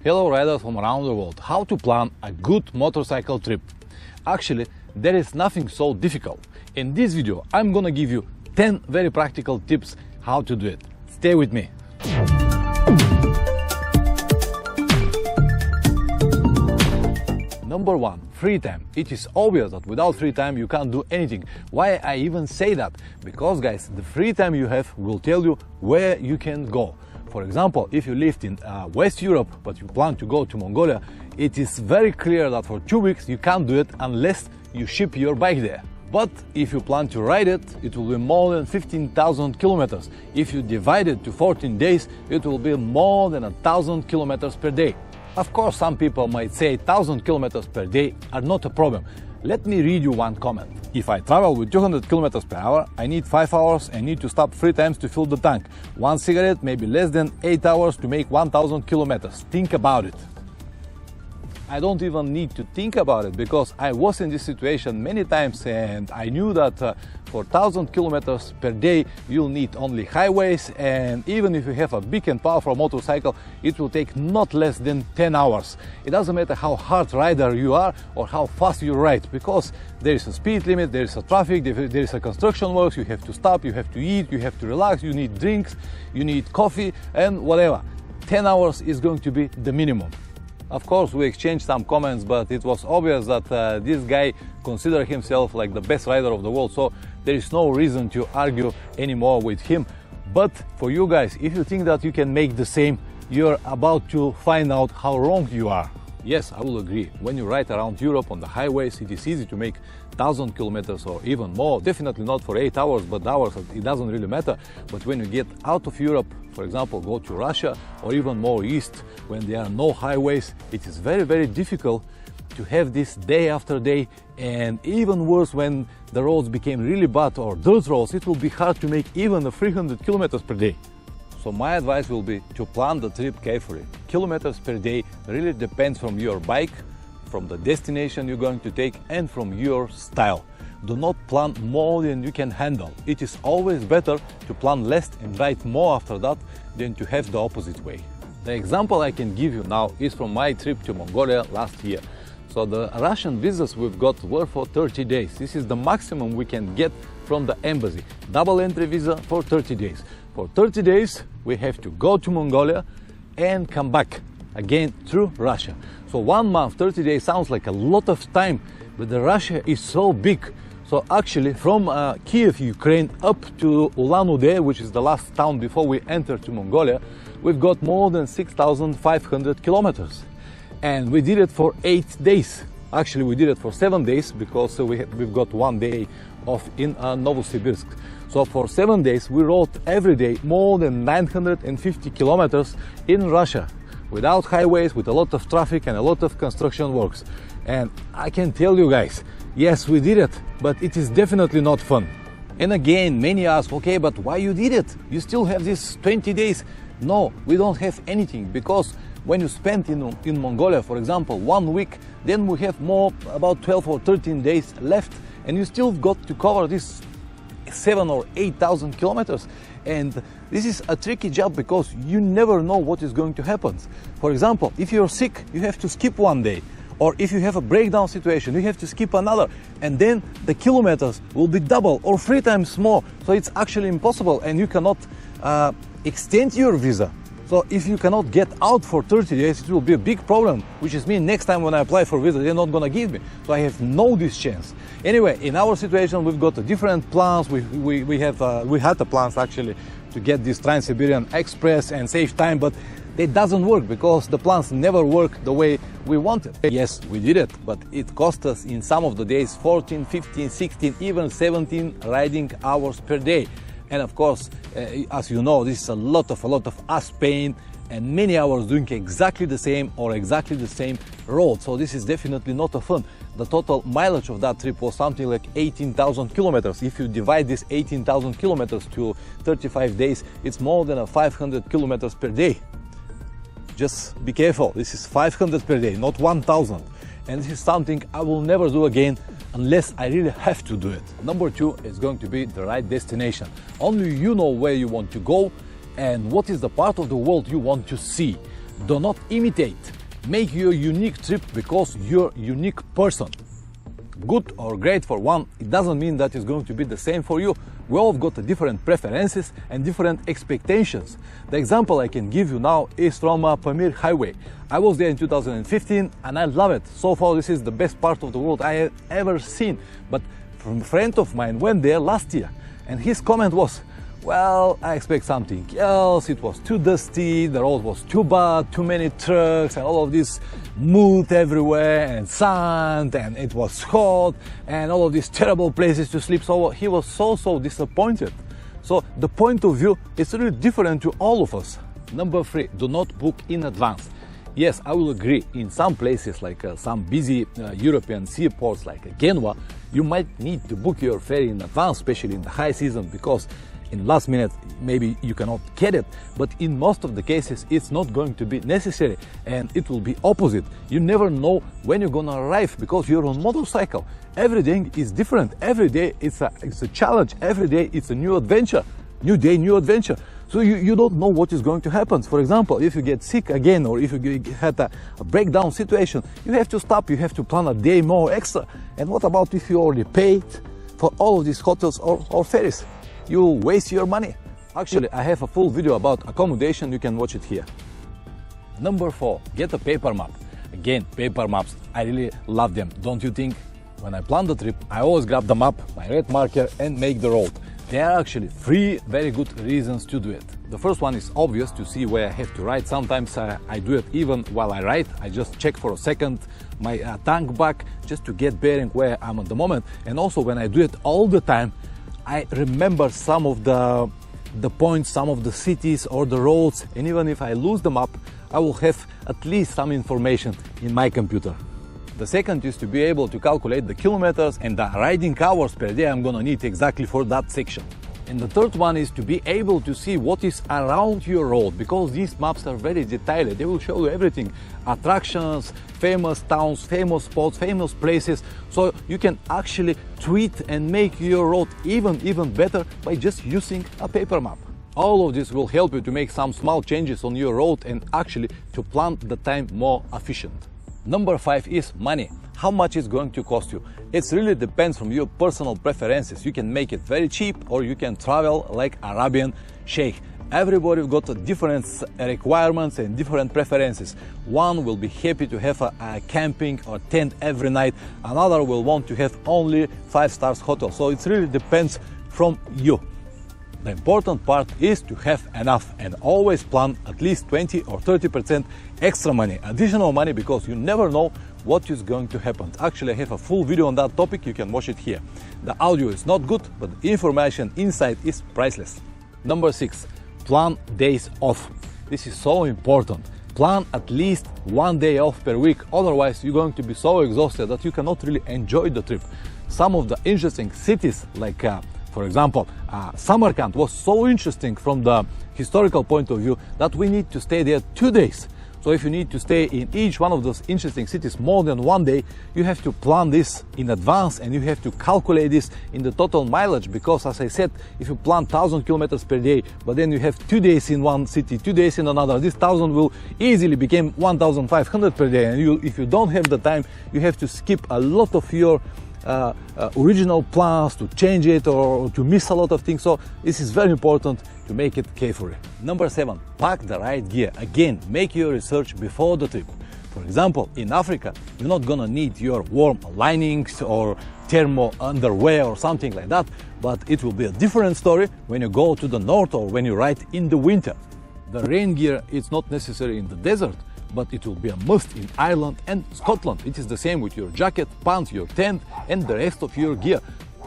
Fellow riders from around the world, how to plan a good motorcycle trip. Actually, there is nothing so difficult. In this video, I'm gonna give you 10 very practical tips how to do it. Stay with me. Number one, free time. It is obvious that without free time you can't do anything. Why I even say that? Because guys, the free time you have will tell you where you can go. For example, if you lived in West Europe but you plan to go to Mongolia, it is very clear that for 2 weeks you can't do it unless you ship your bike there. But if you plan to ride it, it will be more than 15,000 kilometers. If you divide it to 14 days, it will be more than 1,000 kilometers per day. Of course, some people might say 1,000 kilometers per day are not a problem. Let me read you one comment. If I travel with 200 kilometers per hour, I need 5 hours and need to stop 3 times to fill the tank. One cigarette, maybe less than 8 hours to make 1,000 kilometers. Think about it. I don't even need to think about it because I was in this situation many times and I knew that for 1,000 kilometers per day you'll need only highways, and even if you have a big and powerful motorcycle, it will take not less than 10 hours. It doesn't matter how hard rider you are or how fast you ride, because there is a speed limit, there is a traffic, there is a construction works, you have to stop, you have to eat, you have to relax, you need drinks, you need coffee and whatever. 10 hours is going to be the minimum. Of course, we exchanged some comments, but it was obvious that this guy considered himself like the best rider of the world, so there is no reason to argue anymore with him. But for you guys, if you think that you can make the same, you're about to find out how wrong you are. Yes, I will agree. When you ride around Europe on the highways, it is easy to make 1,000 kilometers or even more. Definitely not for 8 hours, but hours, it doesn't really matter. But when you get out of Europe, for example, go to Russia or even more east, when there are no highways, it is very, very difficult to have this day after day. And even worse, when the roads became really bad or dirt roads, it will be hard to make even 300 kilometers per day. So my advice will be to plan the trip carefully. Kilometers per day really depends from your bike, from the destination you're going to take, and from your style. Do not plan more than you can handle. It is always better to plan less and ride more after that than to have the opposite way. The example I can give you now is from my trip to Mongolia last year. So the Russian visas we've got were for 30 days. This is the maximum we can get from the embassy. Double entry visa for 30 days. For 30 days, we have to go to Mongolia and come back again through Russia. So 1 month, 30 days sounds like a lot of time, but the Russia is so big. So actually from Kiev, Ukraine up to Ulan-Ude, which is the last town before we enter to Mongolia, we've got more than 6,500 kilometers. And we did it for 8 days. Actually, we did it for 7 days because we've got 1 day off in Novosibirsk. So for 7 days, we rode every day more than 950 kilometers in Russia, without highways, with a lot of traffic and a lot of construction works. And I can tell you guys, yes, we did it, but it is definitely not fun. And again, many ask, okay, but why you did it? You still have these 20 days. No, we don't have anything, because when you spend in Mongolia, for example, 1 week, then we have more, about 12 or 13 days left, and you still got to cover this 7,000 or 8,000 kilometers. And this is a tricky job because you never know what is going to happen. For example, if you're sick, you have to skip 1 day. Or if you have a breakdown situation, you have to skip another. And then the kilometers will be double or 3 times more. So it's actually impossible, and you cannot extend your visa. So if you cannot get out for 30 days, it will be a big problem, which is mean next time when I apply for visa, they're not gonna give me. So I have no this chance. Anyway, in our situation, we've got different plans. We had the plans actually to get this Trans-Siberian Express and save time, but it doesn't work because the plans never work the way we wanted. Yes, we did it, but it cost us in some of the days 14, 15, 16, even 17 riding hours per day. And of course, as you know, this is a lot of ass pain and many hours doing exactly the same or exactly the same road. So this is definitely not a fun. The total mileage of that trip was something like 18,000 kilometers. If you divide this 18,000 kilometers to 35 days, it's more than 500 kilometers per day. Just be careful, this is 500 per day, not 1,000. And this is something I will never do again unless I really have to do it. Number 2 is going to be the right destination. Only you know where you want to go and what is the part of the world you want to see. Do not imitate. Make your unique trip because you're a unique person. Good or great for one, it doesn't mean that it's going to be the same for you. We all got different preferences and different expectations. The example I can give you now is from Pamir Highway. I was there in 2015 and I love it. So far this is the best part of the world I have ever seen. But from a friend of mine went there last year and his comment was, well, I expect something else, it was too dusty, the road was too bad, too many trucks and all of this mud everywhere and sand and it was hot and all of these terrible places to sleep. So he was so disappointed. So the point of view is really different to all of us. Number 3, do not book in advance. Yes, I will agree, in some places like some busy European seaports like Genua, you might need to book your ferry in advance, especially in the high season, because in last minute maybe you cannot get it. But in most of the cases it's not going to be necessary and it will be opposite. You never know when you're gonna arrive because you're on motorcycle. Every day is different, every day it's a challenge, every day it's a new adventure, new day, new adventure. So you don't know what is going to happen. For example, if you get sick again or if you had a breakdown situation, you have to stop, you have to plan a day more extra. And what about if you already paid for all of these hotels or ferries? You will waste your money. Actually, I have a full video about accommodation, you can watch it here. Number 4, get a paper map. Again, paper maps, I really love them, don't you think? When I plan the trip, I always grab the map, my red marker and make the road. There are actually 3 very good reasons to do it. The first one is obvious, to see where I have to ride. Sometimes I do it even while I ride. I just check for a second my tank back just to get bearing where I'm at the moment. And also when I do it all the time, I remember some of the points, some of the cities or the roads, and even if I lose the map, I will have at least some information in my computer. The second is to be able to calculate the kilometers and the riding hours per day I'm gonna need exactly for that section. And the third one is to be able to see what is around your road, because these maps are very detailed. They will show you everything, attractions, famous towns, famous spots, famous places. So you can actually tweak and make your road even better by just using a paper map. All of this will help you to make some small changes on your road and actually to plan the time more efficient. Number 5 is money. How much is going to cost you? It really depends from your personal preferences. You can make it very cheap or you can travel like Arabian Sheikh. Everybody got different requirements and different preferences. One will be happy to have a camping or tent every night. Another will want to have only 5-star hotel. So it really depends from you. The important part is to have enough and always plan at least 20 or 30% extra money, additional money, because you never know what is going to happen. Actually, I have a full video on that topic, you can watch it here. The audio is not good, but the information inside is priceless. Number 6, plan days off. This is so important. Plan at least 1 day off per week, otherwise you're going to be so exhausted that you cannot really enjoy the trip. Some of the interesting cities like for example, Samarkand was so interesting from the historical point of view that we need to stay there 2 days. So if you need to stay in each one of those interesting cities more than 1 day, you have to plan this in advance and you have to calculate this in the total mileage, because as I said, if you plan 1,000 kilometers per day, but then you have 2 days in one city, 2 days in another, this 1,000 will easily become 1,500 per day. And if you don't have the time, you have to skip a lot of your original plans, to change it or to miss a lot of things. So this is very important to make it carefully. Number 7, pack the right gear. Again, make your research before the trip. For example, in Africa, you're not gonna need your warm linings or thermal underwear or something like that, but it will be a different story when you go to the north or when you ride in the winter. The rain gear is not necessary in the desert, but it will be a must in Ireland and Scotland. It is the same with your jacket, pants, your tent and the rest of your gear.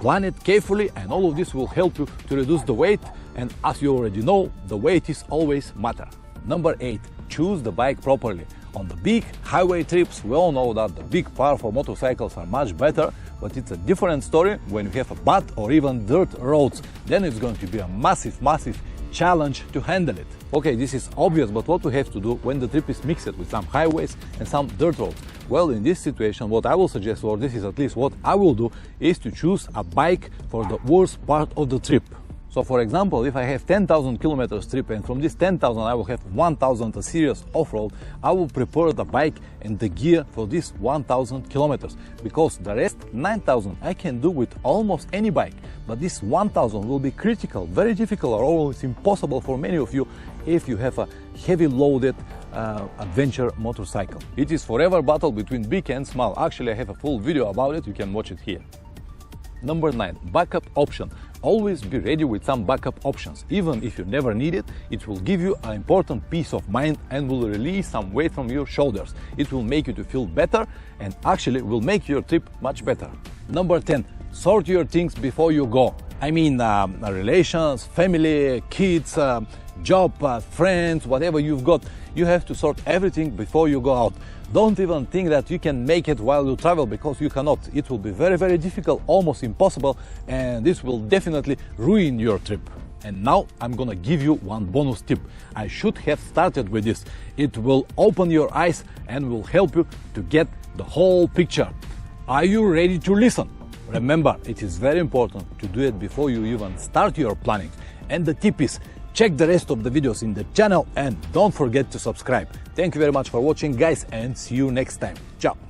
Plan it carefully and all of this will help you to reduce the weight, and as you already know, the weight is always matter. Number 8, choose the bike properly. On the big highway trips, we all know that the big powerful motorcycles are much better, but it's a different story when you have a bad or even dirt roads. Then it's going to be a massive challenge to handle it. Okay, this is obvious, but what we have to do when the trip is mixed with some highways and some dirt roads? Well, in this situation, what I will suggest, or this is at least what I will do, is to choose a bike for the worst part of the trip. So for example, if I have 10,000 kilometers trip and from this 10,000 I will have 1,000 a serious off-road, I will prepare the bike and the gear for this 1,000 kilometers, because the rest 9,000 I can do with almost any bike, but this 1,000 will be critical, very difficult, or almost impossible for many of you if you have a heavy loaded adventure motorcycle. It is forever battle between big and small. Actually, I have a full video about it, you can watch it here. Number 9, backup option. Always be ready with some backup options. Even if you never need it, it will give you an important peace of mind and will release some weight from your shoulders. It will make you to feel better and actually will make your trip much better. Number 10, sort your things before you go. I mean relations, family, kids, job, friends, whatever you've got. You have to sort everything before you go out. Don't even think that you can make it while you travel, because you cannot. It will be very, very difficult, almost impossible, and this will definitely ruin your trip. And now I'm gonna give you one bonus tip. I should have started with this. It will open your eyes and will help you to get the whole picture. Are you ready to listen? Remember, it is very important to do it before you even start your planning. And the tip is, check the rest of the videos in the channel and don't forget to subscribe. Thank you very much for watching, guys, and see you next time. Ciao!